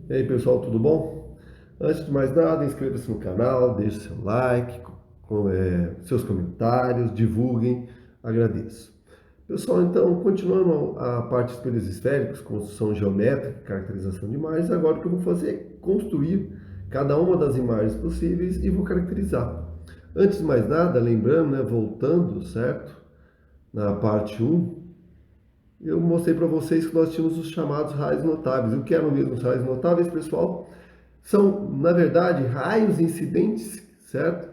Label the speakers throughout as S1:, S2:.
S1: E aí pessoal, tudo bom? Antes de mais nada, inscreva-se no canal, deixe seu like, seus comentários, divulguem, agradeço. Pessoal, então, continuando a parte de espelhos esféricos, construção geométrica, caracterização de imagens, agora o que eu vou fazer é construir cada uma das imagens possíveis e vou caracterizar. Antes de mais nada, lembrando, né, voltando, certo? Na parte um, eu mostrei para vocês que nós tínhamos os chamados raios notáveis. O que eram mesmo os raios notáveis, pessoal? São, na verdade, raios incidentes, certo?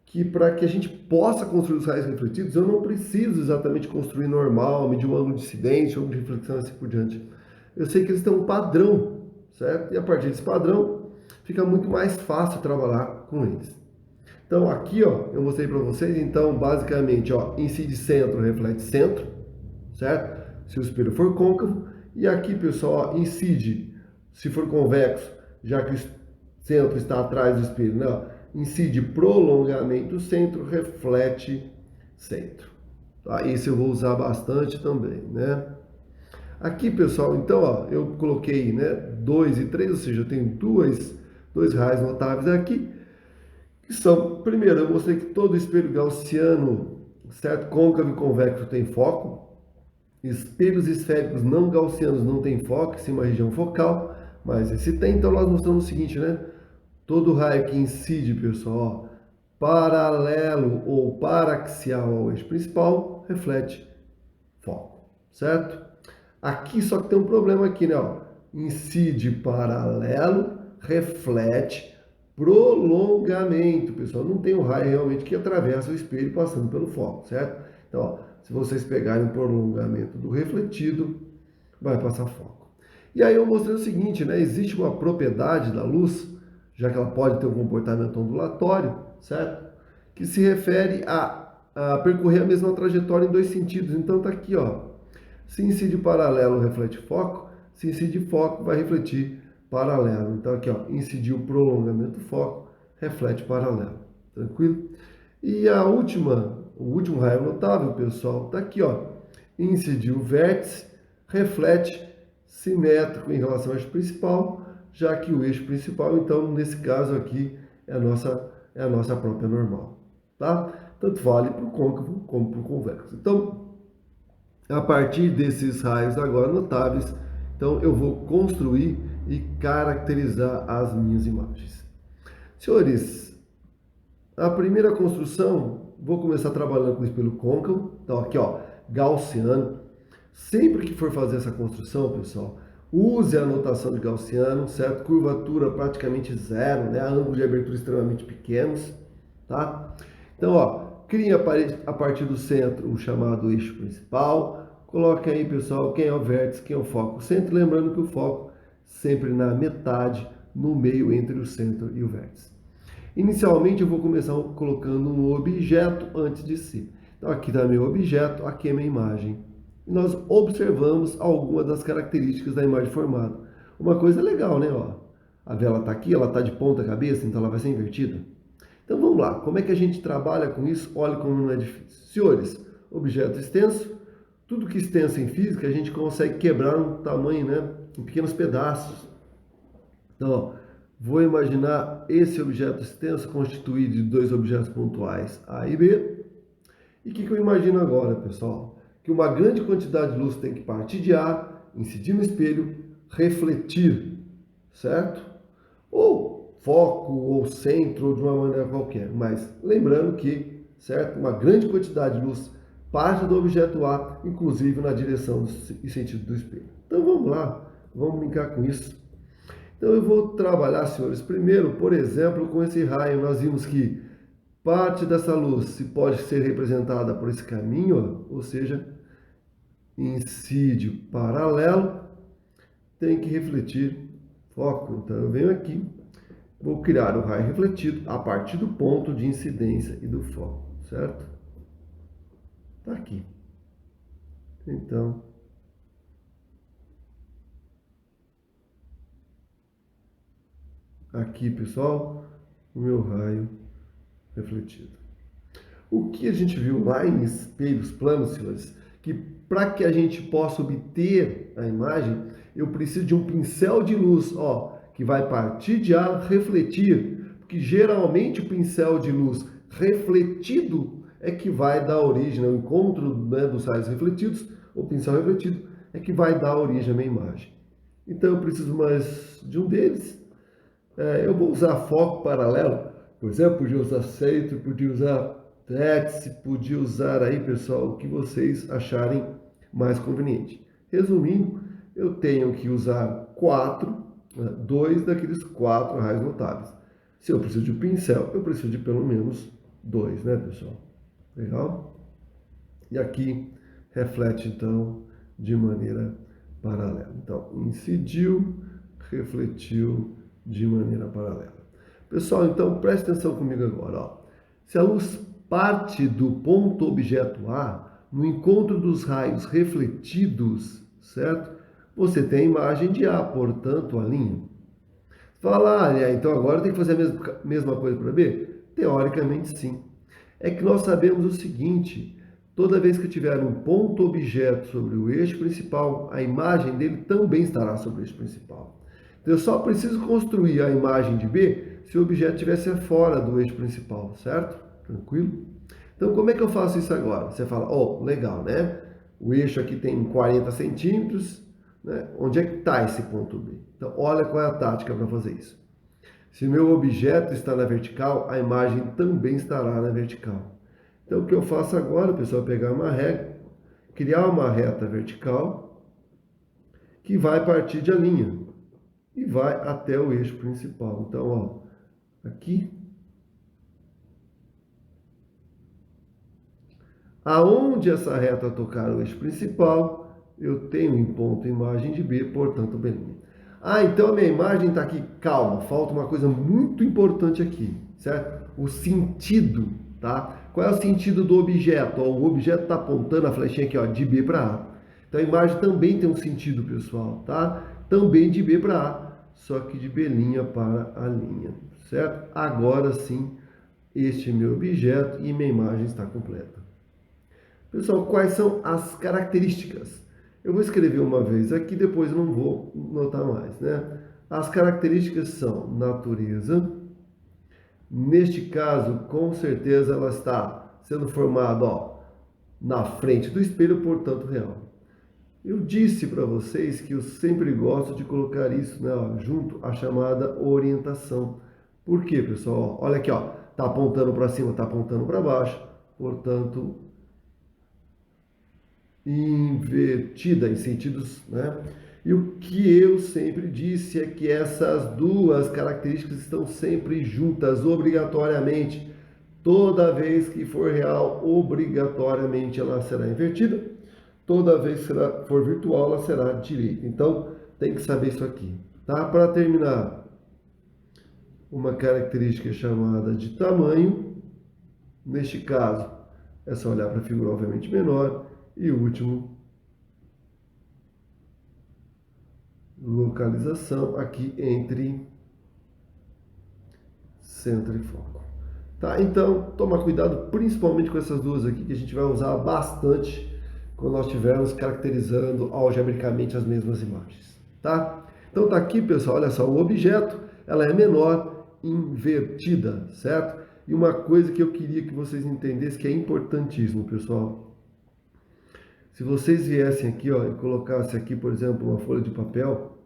S1: Que para que a gente possa construir os raios refletidos, eu não preciso exatamente construir normal, medir um ângulo de incidência, ângulo de reflexão e assim por diante. Eu sei que eles têm um padrão, certo? E a partir desse padrão, fica muito mais fácil trabalhar com eles. Então, aqui, ó, eu mostrei para vocês, então, basicamente, ó, incide centro, reflete centro, certo? Se o espelho for côncavo. E aqui, pessoal, ó, incide, se for convexo, já que o centro está atrás do espelho, né? Incide prolongamento centro, reflete centro. Tá? Esse eu vou usar bastante também, né? Aqui, pessoal, então, ó, eu coloquei, né, 2 e 3, ou seja, eu tenho dois raios notáveis aqui, que são, primeiro, eu mostrei que todo espelho gaussiano, certo? Côncavo e convexo tem foco. Espelhos esféricos não gaussianos não tem foco, sim uma região focal, mas esse tem, então nós mostramos o seguinte, né? Todo raio que incide, pessoal, ó, paralelo ou paraxial ao eixo principal, reflete foco, certo? Aqui só que tem um problema aqui, né? Ó, incide paralelo, reflete prolongamento, pessoal. Não tem um raio realmente que atravessa o espelho passando pelo foco, certo? Então, ó, se vocês pegarem o prolongamento do refletido, vai passar foco. E aí eu mostrei o seguinte, né? Existe uma propriedade da luz, já que ela pode ter um comportamento ondulatório, certo? Que se refere a percorrer a mesma trajetória em dois sentidos. Então tá aqui, ó. Se incide paralelo, reflete foco. Se incide foco, vai refletir paralelo. Então aqui, ó, incidiu prolongamento foco, reflete paralelo. Tranquilo? E o último raio notável, pessoal, tá aqui, ó. Incidiu vértice, reflete simétrico em relação ao eixo principal, já que o eixo principal, então, nesse caso aqui, é a nossa própria normal, tá? Tanto vale para o côncavo como para o convexo. Então, a partir desses raios agora notáveis, então eu vou construir e caracterizar as minhas imagens. Senhores, a primeira construção, vou começar trabalhando com o espelho côncavo, então aqui ó, gaussiano. Sempre que for fazer essa construção, pessoal, use a notação de gaussiano, certo? Curvatura praticamente zero, né? Ângulos de abertura extremamente pequenos, tá? Então, ó, crie a partir do centro o chamado eixo principal. Coloque aí, pessoal, quem é o vértice, quem é o foco. Sempre lembrando que o foco sempre na metade, no meio entre o centro e o vértice. Inicialmente eu vou começar colocando um objeto antes de si. Então aqui está meu objeto, aqui é minha imagem. E nós observamos algumas das características da imagem formada. Uma coisa legal, né? Ó, a vela está aqui, ela está de ponta cabeça, então ela vai ser invertida. Então vamos lá, como é que a gente trabalha com isso? Olha como não é difícil. Senhores, objeto extenso, tudo que extenso em física a gente consegue quebrar um tamanho, né? Em pequenos pedaços. Então, ó, vou imaginar esse objeto extenso constituído de dois objetos pontuais A e B. E o que eu imagino agora, pessoal? Que uma grande quantidade de luz tem que partir de A, incidir no espelho, refletir, certo? Ou foco, ou centro, ou de uma maneira qualquer. Mas lembrando que, certo? Uma grande quantidade de luz parte do objeto A, inclusive na direção e sentido do espelho. Então vamos lá, vamos brincar com isso. Então eu vou trabalhar, senhores, primeiro, por exemplo, com esse raio. Nós vimos que parte dessa luz se pode ser representada por esse caminho, ó, ou seja, incide paralelo, tem que refletir foco. Então eu venho aqui, vou criar o raio refletido a partir do ponto de incidência e do foco, certo? Tá aqui. Então, aqui, pessoal, o meu raio refletido. O que a gente viu lá em espelhos planos, senhores, que para que a gente possa obter a imagem, eu preciso de um pincel de luz, ó, que vai partir de A, refletir, porque geralmente o pincel de luz refletido é que vai dar origem ao encontro, né, dos raios refletidos, o pincel refletido é que vai dar origem à minha imagem. Então eu preciso mais de um deles. Eu vou usar foco paralelo, por exemplo, podia usar centro, podia usar vértice, podia usar aí, pessoal, o que vocês acharem mais conveniente. Resumindo, eu tenho que usar dois daqueles 4 raios notáveis. Se eu preciso de um pincel, eu preciso de pelo menos 2, né, pessoal? Legal? E aqui reflete, então, de maneira paralela. Então, incidiu, refletiu de maneira paralela. Pessoal, então, preste atenção comigo agora. Ó. Se a luz parte do ponto objeto A, no encontro dos raios refletidos, certo? Você tem a imagem de A, portanto, a linha. Fala, então agora tem que fazer a mesma coisa para B? Teoricamente, sim. É que nós sabemos o seguinte: toda vez que tiver um ponto objeto sobre o eixo principal, a imagem dele também estará sobre o eixo principal. Então eu só preciso construir a imagem de B se o objeto estivesse fora do eixo principal, certo? Tranquilo? Então como é que eu faço isso agora? Você fala, legal, né? O eixo aqui tem 40 centímetros, né? Onde é que está esse ponto B? Então olha qual é a tática para fazer isso. Se meu objeto está na vertical, a imagem também estará na vertical. Então, o que eu faço agora, pessoal, é pegar uma régua, criar uma reta vertical que vai partir de a linha e vai até o eixo principal. Então, aqui, aonde essa reta tocar o eixo principal, eu tenho em ponto imagem de B, portanto, B'. Então a minha imagem está aqui. Calma, falta uma coisa muito importante aqui, certo? O sentido, tá? Qual é o sentido do objeto? O objeto está apontando a flechinha aqui, de B para A. Então a imagem também tem um sentido, pessoal, tá? Também de B para A, só que de B' para a linha, certo? Agora sim, este é meu objeto e minha imagem está completa. Pessoal, quais são as características? Eu vou escrever uma vez aqui, depois eu não vou notar mais, né? As características são natureza. Neste caso, com certeza ela está sendo formada, na frente do espelho, portanto, real. Eu disse para vocês que eu sempre gosto de colocar isso, né, junto à chamada orientação. Por quê, pessoal? Olha aqui, tá apontando para cima, tá apontando para baixo, portanto, invertida em sentidos, né? E o que eu sempre disse é que essas duas características estão sempre juntas, obrigatoriamente. Toda vez que for real, obrigatoriamente ela será invertida. Toda vez que for virtual, ela será direita. Então, tem que saber isso aqui, tá? Para terminar, uma característica chamada de tamanho. Neste caso, é só olhar para a figura, obviamente, menor. E o último, localização aqui entre centro e foco. Tá? Então, toma cuidado principalmente com essas duas aqui, que a gente vai usar bastante quando nós estivermos caracterizando algebricamente as mesmas imagens. Tá? Então tá aqui, pessoal, olha só, o objeto, ela é menor invertida, certo? E uma coisa que eu queria que vocês entendessem que é importantíssimo, pessoal. Se vocês viessem aqui, e colocassem aqui, por exemplo, uma folha de papel,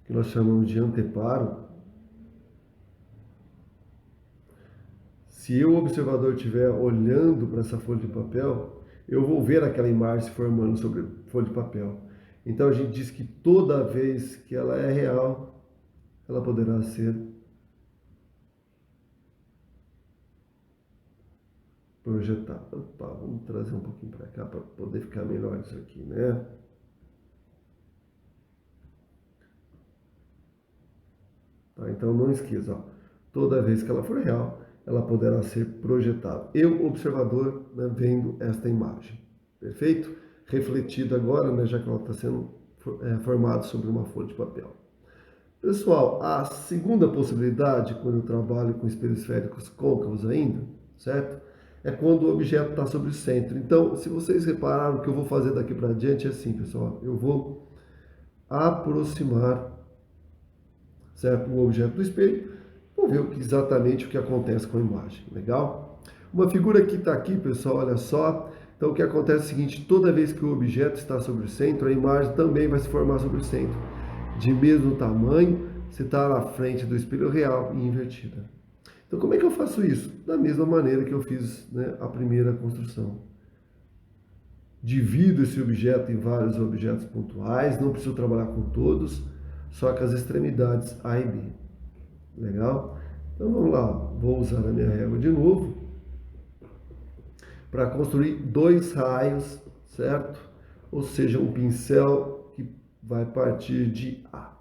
S1: que nós chamamos de anteparo, se eu, observador, estiver olhando para essa folha de papel, eu vou ver aquela imagem se formando sobre a folha de papel. Então a gente diz que toda vez que ela é real, ela poderá ser projetada. Opa, vamos trazer um pouquinho para cá para poder ficar melhor isso aqui, né? Tá, então não esqueça, toda vez que ela for real, ela poderá ser projetada. Eu, observador, né, vendo esta imagem. Perfeito? Refletida agora, né, já que ela está sendo formada sobre uma folha de papel. Pessoal, a segunda possibilidade, quando eu trabalho com espelhos esféricos côncavos ainda, certo? É quando o objeto está sobre o centro. Então, se vocês repararam, o que eu vou fazer daqui para diante é assim, pessoal. Eu vou aproximar, certo, o objeto do espelho, vou ver exatamente o que acontece com a imagem. Legal? Uma figura que está aqui, pessoal, olha só. Então, o que acontece é o seguinte: toda vez que o objeto está sobre o centro, a imagem também vai se formar sobre o centro. De mesmo tamanho, se está na frente do espelho real e invertida. Então, como é que eu faço isso? Da mesma maneira que eu fiz, né, a primeira construção. Divido esse objeto em vários objetos pontuais, não preciso trabalhar com todos, só com as extremidades A e B. Legal? Então vamos lá, vou usar a minha régua de novo para construir dois raios, certo? Ou seja, um pincel que vai partir de A.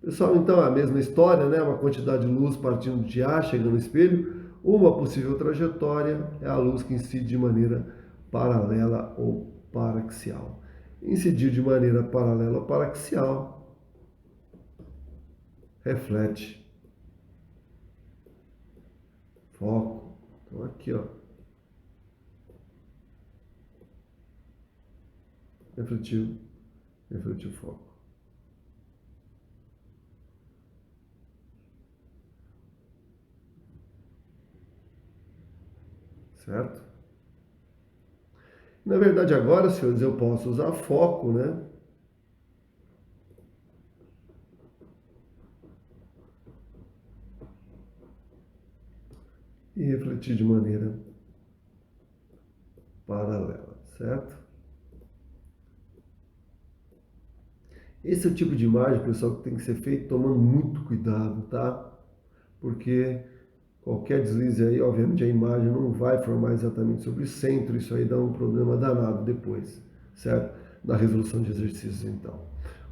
S1: Pessoal, então é a mesma história, né? Uma quantidade de luz partindo de A, chegando no espelho. Uma possível trajetória é a luz que incide de maneira paralela ou paraxial. Incidir de maneira paralela ou paraxial reflete foco. Então aqui, ó. Refletiu o foco. Certo? Na verdade, agora, senhores, eu posso usar foco, né? E refletir de maneira paralela, certo? Esse é o tipo de imagem, pessoal, que tem que ser feito tomando muito cuidado, tá? Porque qualquer deslize aí, obviamente, a imagem não vai formar exatamente sobre o centro, isso aí dá um problema danado depois, certo? Na resolução de exercícios, então.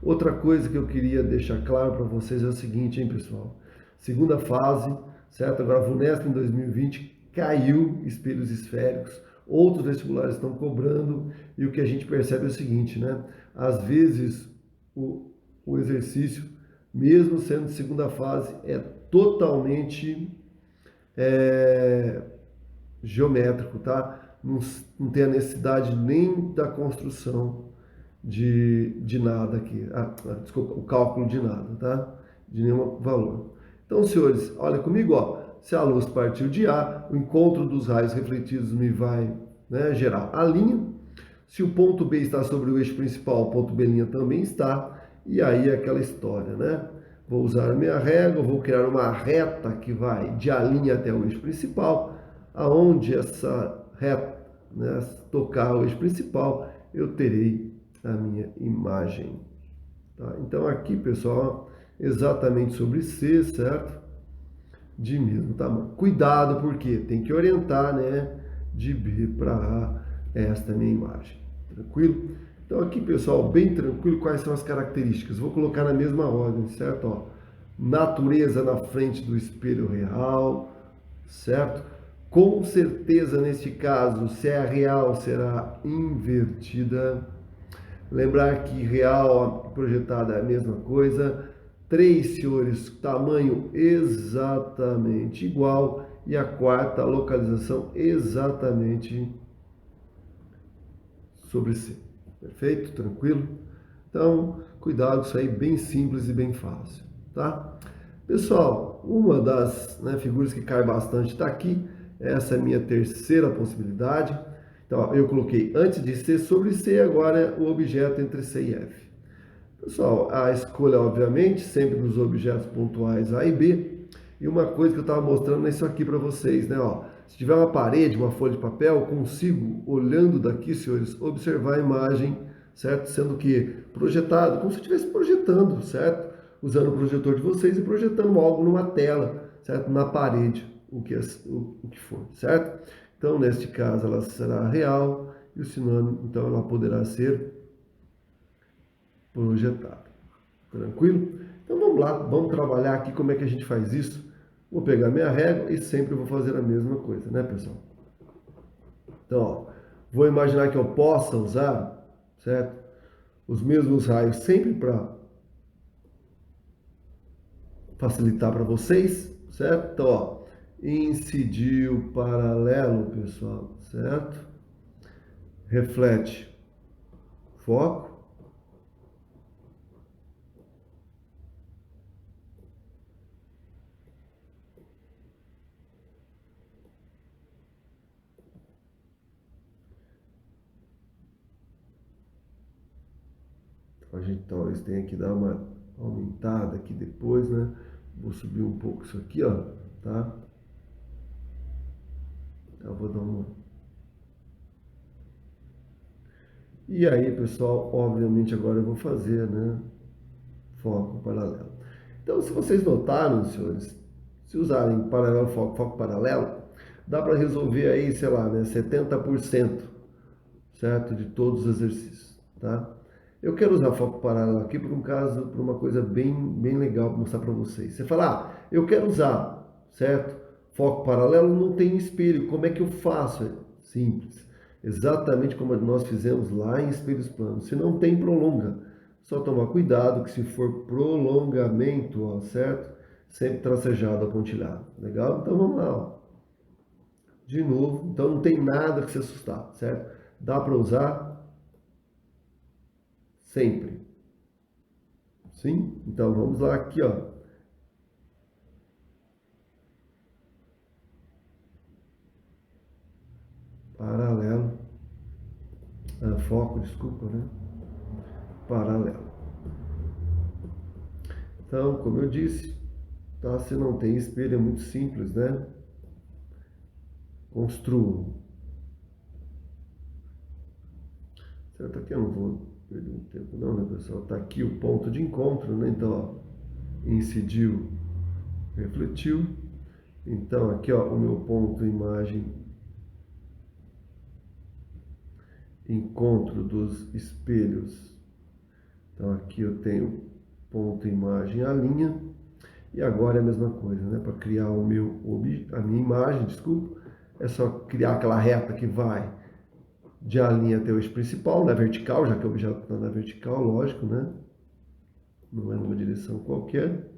S1: Outra coisa que eu queria deixar claro para vocês é o seguinte, hein, pessoal? Segunda fase, certo? Agora a VUNESP em 2020 caiu espelhos esféricos, outros vestibulares estão cobrando, e o que a gente percebe é o seguinte, né? Às vezes o exercício, mesmo sendo de segunda fase, é totalmente geométrico, tá? Não tem a necessidade nem da construção de nada aqui. Desculpa, o cálculo de nada, tá? De nenhum valor. Então, senhores, olha comigo, ó. Se a luz partiu de A, o encontro dos raios refletidos me vai, né, gerar a linha. Se o ponto B está sobre o eixo principal, o ponto B' também está. E aí é aquela história, né? Vou usar a minha régua, vou criar uma reta que vai de A' até o eixo principal, aonde essa reta, né, tocar o eixo principal, eu terei a minha imagem. Tá? Então aqui, pessoal, exatamente sobre C, certo? De mesmo tamanho. Cuidado, porque tem que orientar, né, de B para A esta minha imagem. Tranquilo? Então aqui, pessoal, bem tranquilo, quais são as características? Vou colocar na mesma ordem, certo? Ó, natureza na frente do espelho real, certo? Com certeza, neste caso, se é real, será invertida. Lembrar que real projetada é a mesma coisa. 3, senhores, tamanho exatamente igual. E a quarta, localização exatamente sobre C. Perfeito? Tranquilo? Então, cuidado, isso aí bem simples e bem fácil, tá? Pessoal, uma das, né, figuras que cai bastante está aqui. Essa é a minha terceira possibilidade. Então, ó, eu coloquei antes de C sobre C, agora é o objeto entre C e F. Pessoal, a escolha, obviamente, sempre dos objetos pontuais A e B. E uma coisa que eu estava mostrando é isso aqui para vocês, né? Ó, se tiver uma parede, uma folha de papel, eu consigo, olhando daqui, senhores, observar a imagem, certo? Sendo que projetado, como se eu estivesse projetando, certo? Usando o projetor de vocês e projetando algo numa tela, certo? Na parede, o que for, certo? Então, neste caso, ela será real e o sinônimo, então, ela poderá ser projetado. Tranquilo? Então vamos lá, vamos trabalhar aqui como é que a gente faz isso. Vou pegar minha régua e sempre vou fazer a mesma coisa, né, pessoal? Então, ó, vou imaginar que eu possa usar, certo? Os mesmos raios sempre para facilitar para vocês, certo? Então, ó, incidiu paralelo, pessoal, certo? Reflete foco. A gente talvez tenha que dar uma aumentada aqui depois, né? Vou subir um pouco isso aqui, ó, tá? Eu vou dar uma... E aí, pessoal, obviamente agora eu vou fazer, né? Foco paralelo. Então, se vocês notaram, senhores, se usarem paralelo, foco, foco paralelo, dá para resolver aí, sei lá, né, 70%, certo? De todos os exercícios, tá? Eu quero usar foco paralelo aqui por um caso, por uma coisa bem legal para mostrar para vocês. Você fala, ah, eu quero usar, certo? Foco paralelo não tem espelho, como é que eu faço? É simples. Exatamente como nós fizemos lá em espelhos planos. Se não tem, prolonga. Só tomar cuidado que se for prolongamento, ó, certo? Sempre tracejado, apontilhado. Legal? Então vamos lá, ó. De novo, então não tem nada que se assustar, certo? Dá para usar sempre. Sim? Então vamos lá aqui, ó. Paralelo. Foco, desculpa, né? Paralelo. Então, como eu disse, tá? Se não tem espelho, é muito simples, né? Construam. Certo? Aqui eu não vou perder muito tempo não, né, pessoal? Tá aqui o ponto de encontro, né? Então, ó, incidiu, refletiu. Então, aqui, ó, o meu ponto imagem, encontro dos espelhos. Então, aqui eu tenho ponto imagem, a linha. E agora é a mesma coisa, né? Para criar a minha imagem, desculpa, é só criar aquela reta que vai de a linha até o eixo principal, na vertical, já que o objeto está na vertical, lógico, né? Não é numa direção qualquer.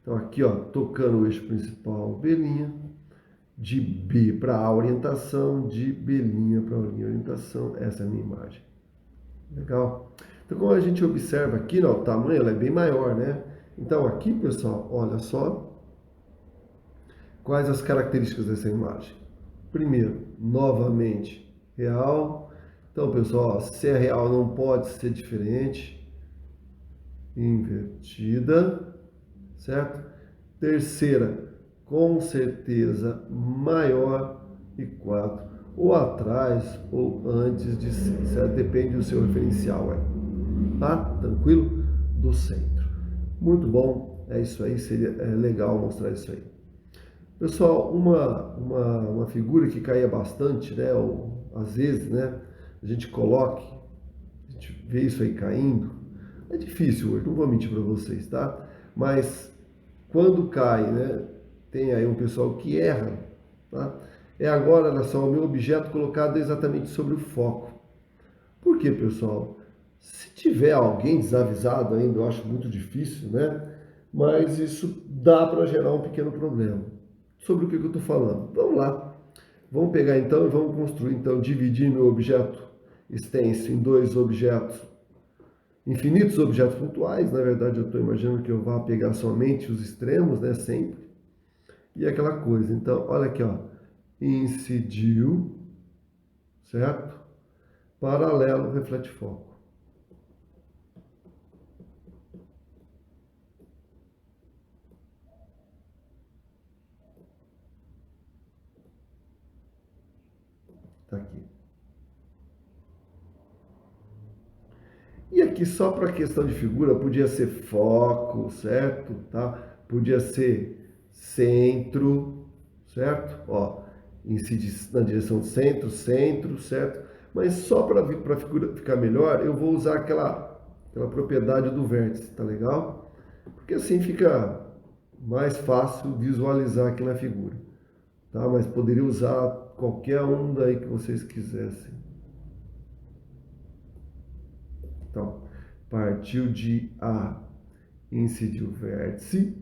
S1: Então aqui, ó, tocando o eixo principal, B', de B para A orientação, de B' para A orientação, essa é a minha imagem. Legal? Então, como a gente observa aqui, ó, o tamanho ela é bem maior, né? Então aqui, pessoal, olha só quais as características dessa imagem. Primeiro, novamente, real. Então, pessoal, ó, se é real não pode ser diferente. Invertida, certo? Terceira, com certeza maior. E 4, ou atrás ou antes de 6, certo? Depende do seu referencial, tá? Tranquilo? Do centro. Muito bom, é isso aí, seria legal mostrar isso aí. Pessoal, uma figura que caía bastante, né? Ou, às vezes, né? A gente vê isso aí caindo. É difícil hoje, não vou mentir para vocês, tá? Mas quando cai, né? Tem aí um pessoal que erra, tá? É agora, olha só, o meu objeto colocado exatamente sobre o foco. Por quê, pessoal? Se tiver alguém desavisado ainda, eu acho muito difícil, né? Mas isso dá para gerar um pequeno problema. Sobre o que eu estou falando? Vamos lá. Vamos pegar então e vamos construir, então, dividir meu objeto extenso em dois objetos, infinitos objetos pontuais. Na verdade, eu estou imaginando que eu vá pegar somente os extremos, né? Sempre. E aquela coisa. Então, olha aqui, ó. Incidiu, certo? Paralelo, reflete foco. Tá aqui. E aqui só para questão de figura podia ser foco, certo? Tá? Podia ser centro, certo? Ó, incide na direção do centro, centro, certo? Mas só para a figura ficar melhor, eu vou usar aquela propriedade do vértice, tá legal? Porque assim fica mais fácil visualizar aqui na figura, tá? Mas poderia usar qualquer um daí que vocês quisessem. Então, partiu de A, incidiu o vértice,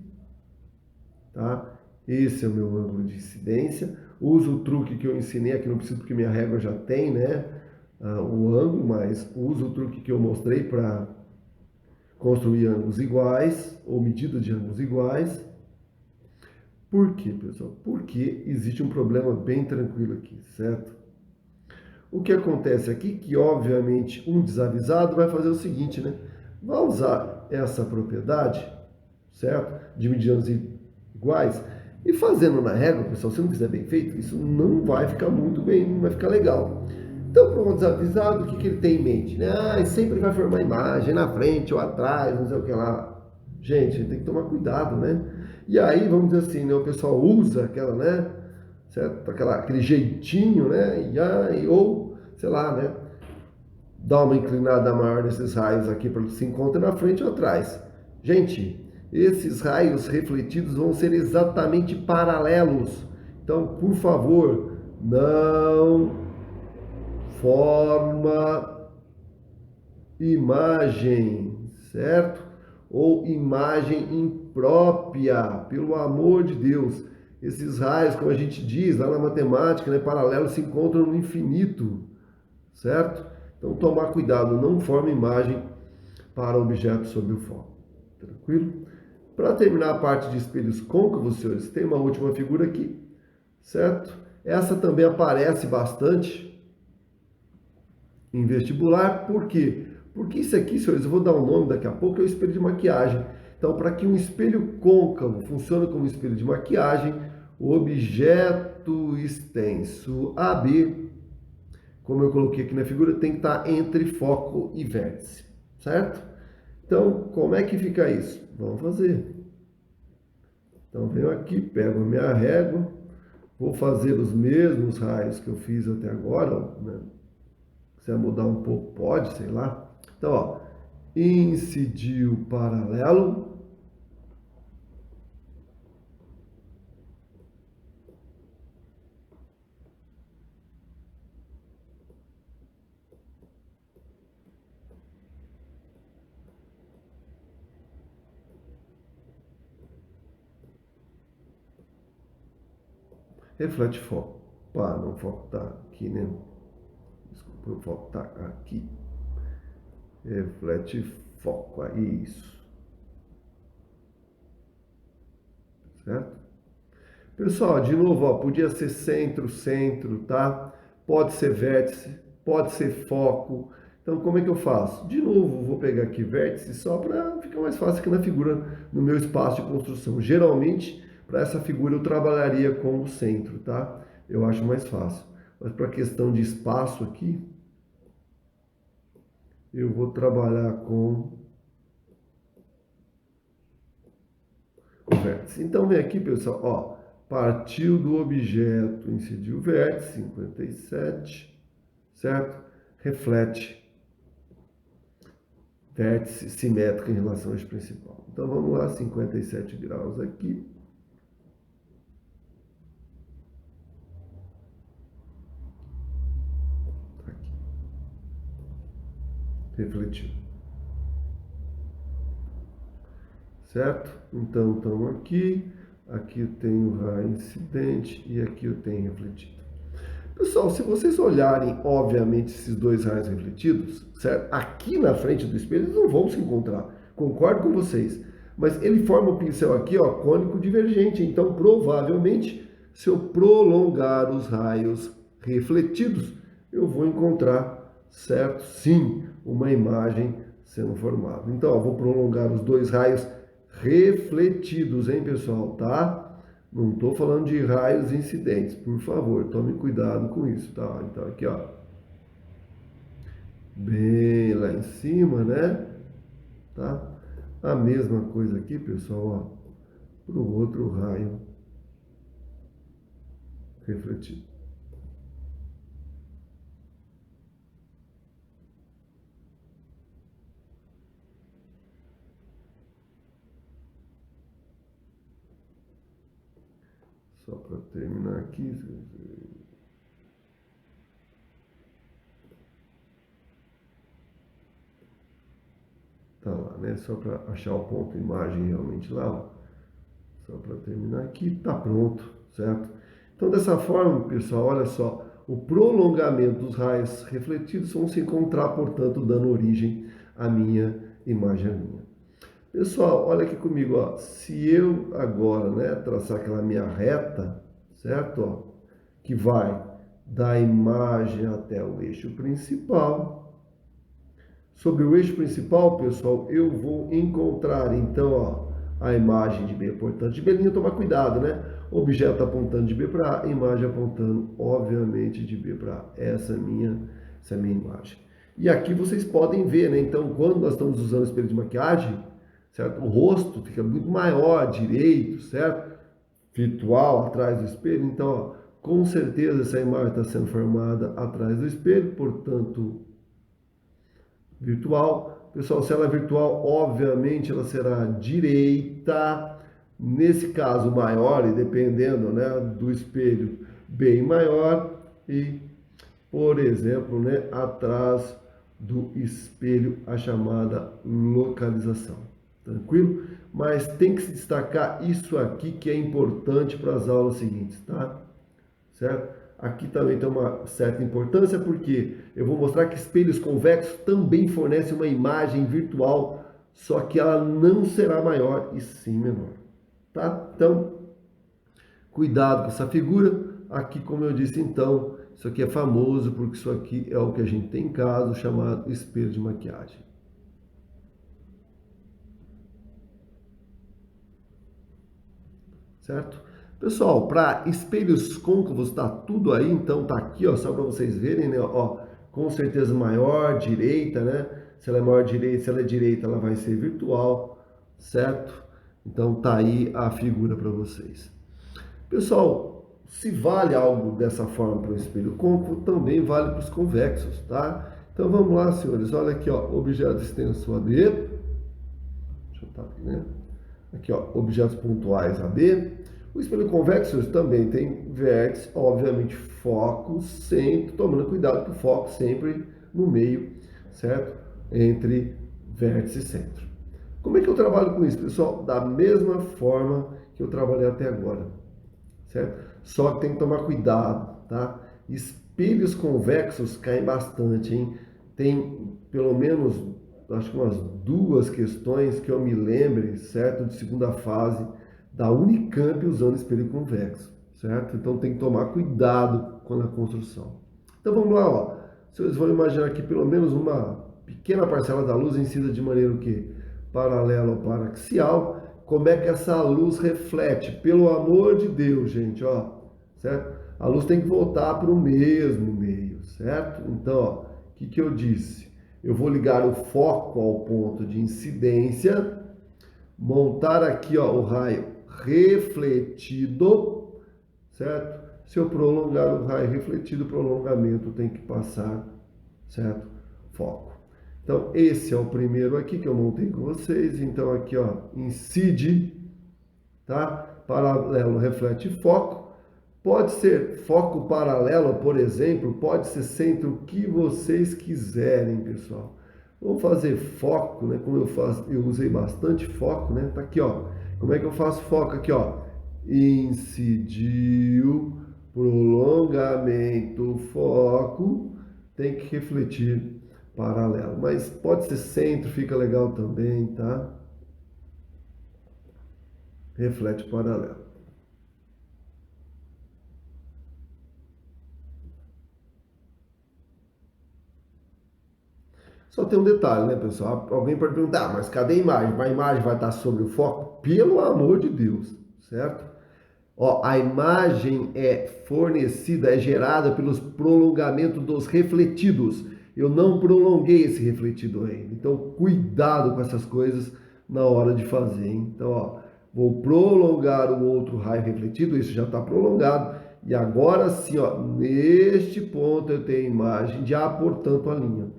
S1: tá? Esse é o meu ângulo de incidência. Uso o truque que eu ensinei aqui, não preciso porque minha régua já tem, né? O ângulo, mas uso o truque que eu mostrei para construir ângulos iguais, ou medidas de ângulos iguais. Por quê, pessoal? Porque existe um problema bem tranquilo aqui, certo? O que acontece aqui que, obviamente, um desavisado vai fazer o seguinte, né? Vai usar essa propriedade, certo? De medianos iguais, e fazendo na régua, pessoal, se não fizer bem feito, isso não vai ficar muito bem, não vai ficar legal. Então, para um desavisado, o que ele tem em mente? Né? Sempre vai formar imagem na frente ou atrás, não sei o que lá. Gente, tem que tomar cuidado, né? E aí, vamos dizer assim, né? O pessoal usa aquela, né? Certo? Aquele jeitinho, né? Ou, sei lá, né? Dá uma inclinada maior nesses raios aqui para que se encontre na frente ou atrás. Gente, esses raios refletidos vão ser exatamente paralelos. Então, por favor, não forma imagem, certo? Ou imagem imprópria, pelo amor de Deus. Esses raios, como a gente diz lá na matemática, né, paralelos se encontram no infinito, certo? Então, tomar cuidado, não forma imagem para objetos sob o foco. Tranquilo? Para terminar a parte de espelhos côncavos, senhores, tem uma última figura aqui, certo? Essa também aparece bastante em vestibular, por quê? Porque isso aqui, senhores, eu vou dar um nome daqui a pouco, é o espelho de maquiagem. Então, para que um espelho côncavo funcione como espelho de maquiagem, o objeto extenso AB, como eu coloquei aqui na figura, tem que estar entre foco e vértice, certo? Então, como é que fica isso? Vamos fazer. Então, venho aqui, pego a minha régua, vou fazer os mesmos raios que eu fiz até agora, né? Se quiser mudar um pouco, pode, sei lá. Então, ó, incidiu paralelo, reflete foco. Pá, não, o foco tá aqui, né? Desculpa, o foco tá aqui. Reflete foco, aí isso. Certo? Pessoal, de novo, ó, podia ser centro, centro, tá? Pode ser vértice, pode ser foco. Então, como é que eu faço? De novo, vou pegar aqui vértice só para ficar mais fácil aqui na figura, no meu espaço de construção. Geralmente, para essa figura eu trabalharia com o centro, tá? Eu acho mais fácil. Mas para a questão de espaço aqui, eu vou trabalhar com o vértice. Então, vem aqui, pessoal, ó. Partiu do objeto, incidiu o vértice, 57, certo? Reflete vértice simétrico em relação ao eixo principal. Então vamos lá, 57 graus aqui. Aqui. Refletiu. Certo? Então estamos aqui. Aqui eu tenho raio incidente e aqui eu tenho refletido. Pessoal, se vocês olharem, obviamente, esses dois raios refletidos, certo? Aqui na frente do espelho, eles não vão se encontrar. Concordo com vocês. Mas ele forma o pincel aqui, ó, cônico divergente. Então, provavelmente, se eu prolongar os raios refletidos, eu vou encontrar, certo? Sim, uma imagem sendo formada. Então, ó, vou prolongar os dois raios refletidos, hein, pessoal, tá? Não estou falando de raios incidentes, por favor, tome cuidado com isso, tá? Então aqui, ó, bem lá em cima, né? Tá? A mesma coisa aqui, pessoal, ó, para o outro raio refletido. Só para terminar aqui. Tá lá, né? Só para achar o ponto imagem realmente lá, ó. Só para terminar aqui, tá pronto, certo? Então, dessa forma, pessoal, olha só, o prolongamento dos raios refletidos vão se encontrar, portanto, dando origem à minha imagem linha. Pessoal, olha aqui comigo, ó. Se eu agora, né, traçar aquela minha reta, certo? Ó, que vai da imagem até o eixo principal. Sobre o eixo principal, pessoal, eu vou encontrar, então, ó, a imagem de B, portanto, de B', tomar cuidado, né? Objeto apontando de B para A, imagem apontando, obviamente, de B para A. Essa é a minha imagem. E aqui vocês podem ver, né? Então, quando nós estamos usando espelho de maquiagem, certo? O rosto fica muito maior, direito, certo? Virtual, atrás do espelho. Então, ó, com certeza essa imagem está sendo formada atrás do espelho, portanto, virtual. Pessoal, se ela é virtual, obviamente ela será direita. Nesse caso, maior, e dependendo, né, do espelho, bem maior. E, por exemplo, né, atrás do espelho, a chamada localização. Tranquilo? Mas tem que se destacar isso aqui que é importante para as aulas seguintes, tá? Certo? Aqui também tem uma certa importância porque eu vou mostrar que espelhos convexos também fornecem uma imagem virtual, só que ela não será maior e sim menor. Tá? Então, cuidado com essa figura. Aqui, como eu disse, então, isso aqui é famoso porque isso aqui é o que a gente tem em casa, chamado espelho de maquiagem. Certo? Pessoal, para espelhos côncavos tá tudo aí, então tá aqui, ó, só para vocês verem, né? Ó, com certeza maior, direita, né? Se ela é maior direita, se ela é direita, ela vai ser virtual, certo? Então tá aí a figura para vocês. Pessoal, se vale algo dessa forma para o espelho côncavo, também vale para os convexos, tá? Então vamos lá, senhores. Olha aqui, ó, objeto extenso AB. Deixa eu botar aqui, né? Aqui, ó, objetos pontuais AB. O espelho convexo também tem vértice, obviamente foco, sempre tomando cuidado com o foco sempre no meio, certo? Entre vértice e centro. Como é que eu trabalho com isso, pessoal? Da mesma forma que eu trabalhei até agora, certo? Só que tem que tomar cuidado, tá? Espelhos convexos caem bastante, hein? Tem pelo menos, acho que umas 2 questões que eu me lembre, certo? De segunda fase da Unicamp usando espelho convexo, certo? Então tem que tomar cuidado com a construção. Então vamos lá, ó. Vocês vão imaginar que pelo menos uma pequena parcela da luz incida de maneira o quê? Paralela ou paraxial. Como é que essa luz reflete? Pelo amor de Deus, gente, ó, certo? A luz tem que voltar para o mesmo meio, certo? Então, ó, o que eu disse? Eu vou ligar o foco ao ponto de incidência, montar aqui, ó, o raio refletido, certo? Se eu prolongar o raio refletido, o prolongamento tem que passar, certo? Foco. Então, esse é o primeiro aqui que eu montei com vocês. Então, aqui, ó, incide, tá? Paralelo, reflete, foco. Pode ser foco paralelo, por exemplo, pode ser centro, o que vocês quiserem, pessoal. Vamos fazer foco, né? Como eu faço, eu usei bastante foco, né? Tá aqui, ó. Como é que eu faço foco aqui, ó? Incidiu, prolongamento, foco, tem que refletir paralelo. Mas pode ser centro, fica legal também, tá? Reflete paralelo. Só tem um detalhe, né, pessoal? Alguém pode perguntar, mas cadê a imagem? A imagem vai estar sobre o foco? Pelo amor de Deus, certo? Ó, a imagem é fornecida, é gerada pelos prolongamentos dos refletidos. Eu não prolonguei esse refletido ainda. Então, cuidado com essas coisas na hora de fazer, hein? Então, ó, vou prolongar o outro raio refletido, isso já está prolongado. E agora sim, ó, neste ponto eu tenho a imagem, já portanto a linha.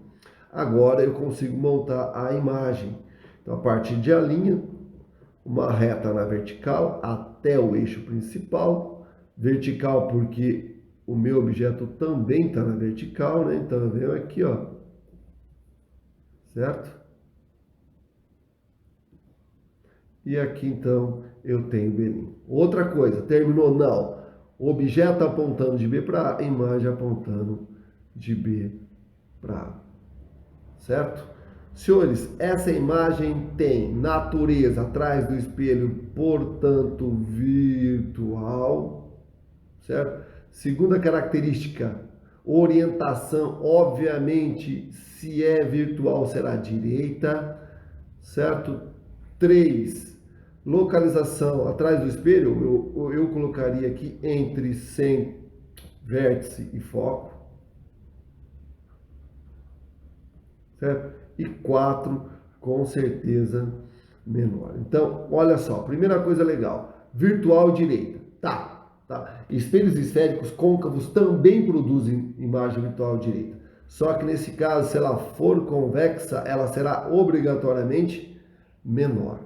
S1: Agora eu consigo montar a imagem. Então, a partir de a linha, uma reta na vertical até o eixo principal. Vertical porque o meu objeto também está na vertical, né? Então eu venho aqui, ó, certo? E aqui então eu tenho B'. Outra coisa, terminou? Não. Objeto apontando de B para A, imagem apontando de B para A. Certo? Senhores, essa imagem tem natureza atrás do espelho, portanto, virtual, certo? Segunda característica, orientação, obviamente, se é virtual será à direita, certo? 3, localização atrás do espelho, eu colocaria aqui entre centro, vértice e foco, certo? E 4, com certeza menor. Então, olha só, primeira coisa legal, virtual direita, tá? Espelhos esféricos côncavos também produzem imagem virtual direita. Só que nesse caso, se ela for convexa, ela será obrigatoriamente menor,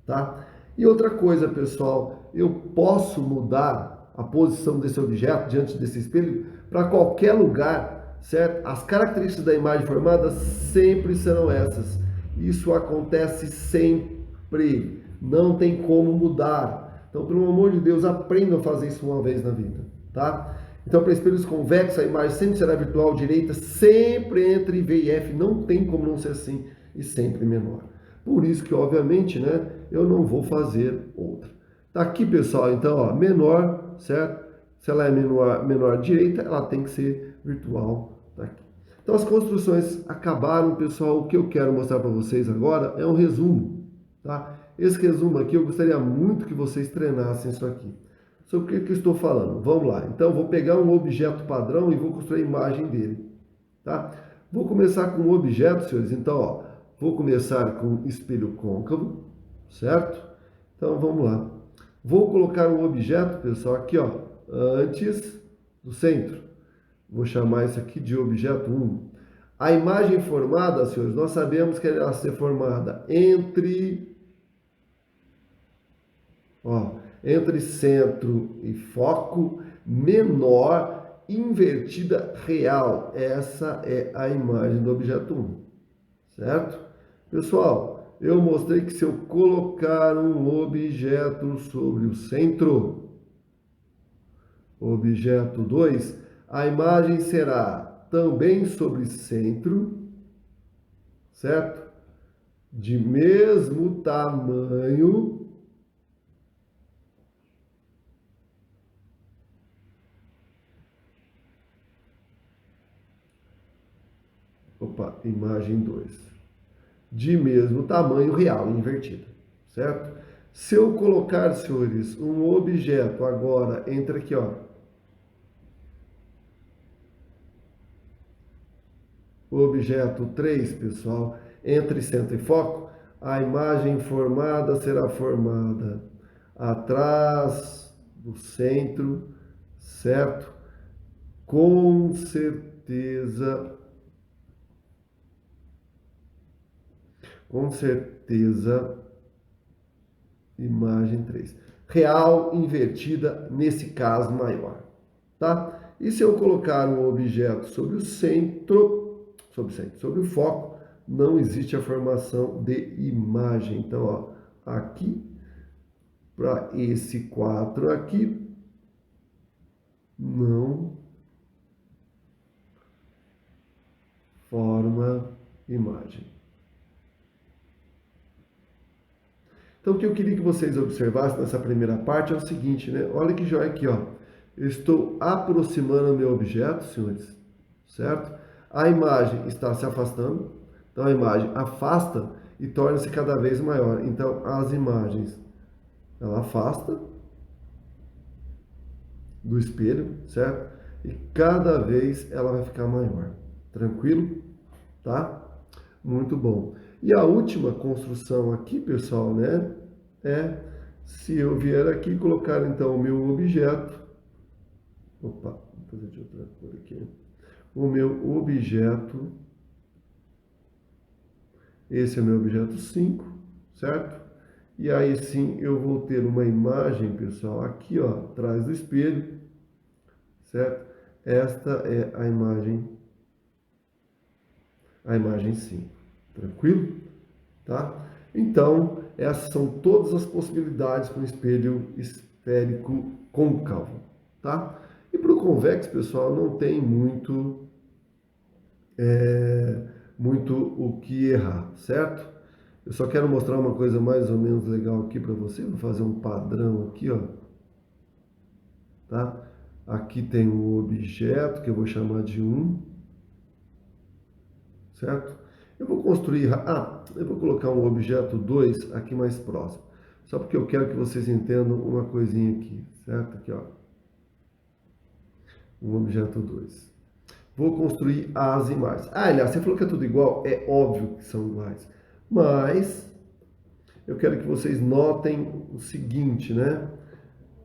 S1: tá? E outra coisa, pessoal, eu posso mudar a posição desse objeto diante desse espelho para qualquer lugar, certo? As características da imagem formada sempre serão essas. Isso acontece sempre, não tem como mudar. Então, pelo amor de Deus, aprendam a fazer isso uma vez na vida, tá? Então, para espelhos convexos, a imagem sempre será virtual direita, sempre entre V e F, não tem como não ser assim, e sempre menor. Por isso que, obviamente, né, eu não vou fazer outra. Tá aqui, pessoal, então, ó, menor, certo? Se ela é menor direita, ela tem que ser virtual, tá aqui. Então, as construções acabaram, pessoal. O que eu quero mostrar para vocês agora é um resumo, tá? Esse resumo aqui, eu gostaria muito que vocês treinassem isso aqui. Sobre o que eu estou falando? Vamos lá. Então, vou pegar um objeto padrão e vou construir a imagem dele, tá? Vou começar com um objeto, senhores. Então, ó, vou começar com espelho côncavo, certo? Então, vamos lá. Vou colocar um objeto, pessoal, aqui, ó, antes do centro. Vou chamar isso aqui de objeto 1. A imagem formada, senhores, nós sabemos que ela vai ser formada entre centro e foco, menor, invertida, real. Essa é a imagem do objeto 1, certo? Pessoal, eu mostrei que se eu colocar um objeto sobre o centro, objeto 2, a imagem será também sobre centro, certo? De mesmo tamanho, imagem 2, de mesmo tamanho real, invertida, certo? Se eu colocar, senhores, um objeto agora entre aqui, ó, o objeto 3, pessoal, entre centro e foco, a imagem formada será formada atrás do centro, certo? Com certeza, imagem 3. Real invertida, nesse caso maior, tá? E se eu colocar um objeto sobre o centro, sobre o foco, não existe a formação de imagem. Então, ó, aqui, para esse 4 aqui, não forma imagem. Então, o que eu queria que vocês observassem nessa primeira parte é o seguinte, né? Olha que joia aqui, ó. Eu estou aproximando o meu objeto, senhores, certo? A imagem está se afastando, então a imagem afasta e torna-se cada vez maior. Então, as imagens, ela afasta do espelho, certo? E cada vez ela vai ficar maior. Tranquilo? Tá? Muito bom. E a última construção aqui, pessoal, né? É se eu vier aqui e colocar então o meu objeto. Opa, vou fazer de outra cor aqui. O meu objeto. Esse é o meu objeto 5, certo? E aí sim eu vou ter uma imagem, pessoal, aqui, ó, atrás do espelho, certo? Esta é a imagem 5. Tranquilo? Tá? Então, essas são todas as possibilidades para um espelho esférico côncavo, tá? E para o convexo, pessoal, não tem muito o que errar, certo? Eu só quero mostrar uma coisa mais ou menos legal aqui para você. Vou fazer um padrão aqui, ó, tá? Aqui tem um objeto que eu vou chamar de 1, certo? Eu vou construir, eu vou colocar um objeto 2 aqui mais próximo, só porque eu quero que vocês entendam uma coisinha aqui, certo? Aqui, ó, um objeto 2. Vou construir as imagens. Aliás, você falou que é tudo igual, é óbvio que são iguais, mas eu quero que vocês notem o seguinte, né?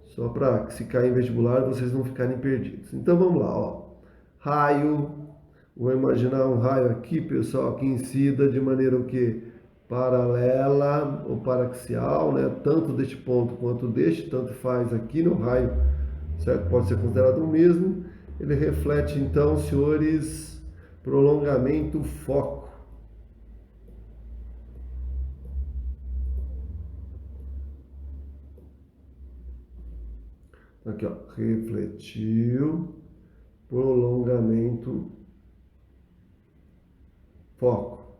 S1: Só para que se cair em vestibular vocês não ficarem perdidos. Então vamos lá, ó. Raio, vou imaginar um raio aqui, pessoal, que incida de maneira o quê? Paralela ou paraxial, né? Tanto deste ponto quanto deste, tanto faz aqui no raio, certo? Pode ser considerado o mesmo. Ele reflete então, senhores, prolongamento foco. Aqui, ó, refletiu, prolongamento, foco.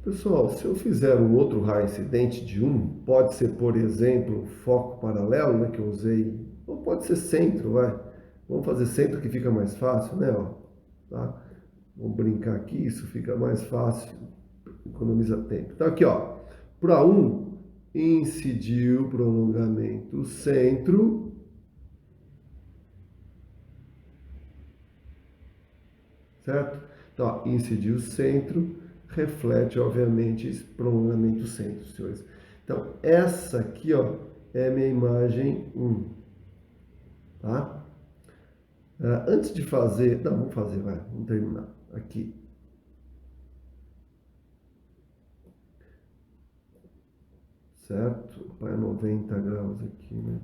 S1: Pessoal, se eu fizer um outro raio incidente de 1, pode ser, por exemplo, foco paralelo, né, que eu usei, ou pode ser centro, vai. Vamos fazer centro que fica mais fácil, né, ó, tá? Vamos brincar aqui, isso fica mais fácil, economiza tempo. Então aqui, ó, para 1, incidiu prolongamento centro, certo? Então, ó, incidiu centro, reflete, obviamente, esse prolongamento centro, senhores. Então, essa aqui, ó, é a minha imagem 1, tá? Antes de fazer, não, vamos fazer, vai, vamos terminar aqui. Certo? Vai 90 graus aqui, né?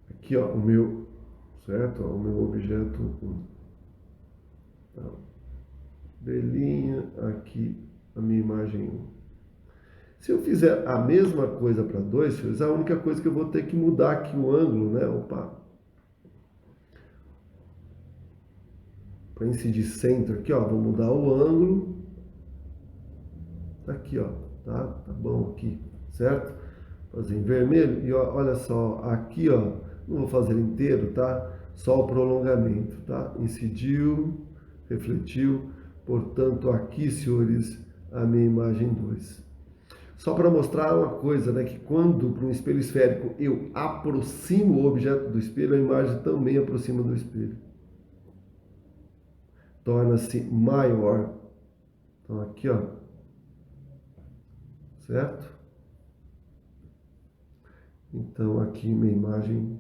S1: Aqui, ó, o meu, certo? Ó, o meu objeto 1. Tá. Belinha, aqui a minha imagem 1. Se eu fizer a mesma coisa para 2, a única coisa que eu vou ter que mudar aqui o ângulo, né? Opa. Para incidir centro aqui, ó, vou mudar o ângulo. Aqui, ó, tá? Tá bom aqui, certo? Fazer em vermelho e ó, olha só, aqui, ó, não vou fazer inteiro, tá? Só o prolongamento, tá? Incidiu, refletiu, portanto, aqui, senhores, a minha imagem 2. Só para mostrar uma coisa, né, que quando para um espelho esférico eu aproximo o objeto do espelho, a imagem também aproxima do espelho. Torna-se maior. Então aqui, ó, certo? Então aqui minha imagem,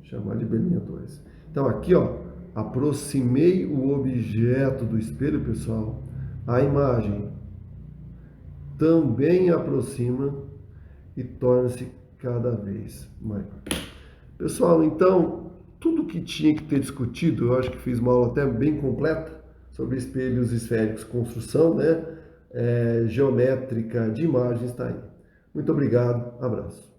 S1: chamar de belinha 2. Então aqui, ó, aproximei o objeto do espelho, pessoal. A imagem também aproxima e torna-se cada vez maior. Pessoal, então, tudo que tinha que ter discutido, eu acho que fiz uma aula até bem completa sobre espelhos esféricos, construção, né, geométrica de imagens, está aí. Muito obrigado, abraço.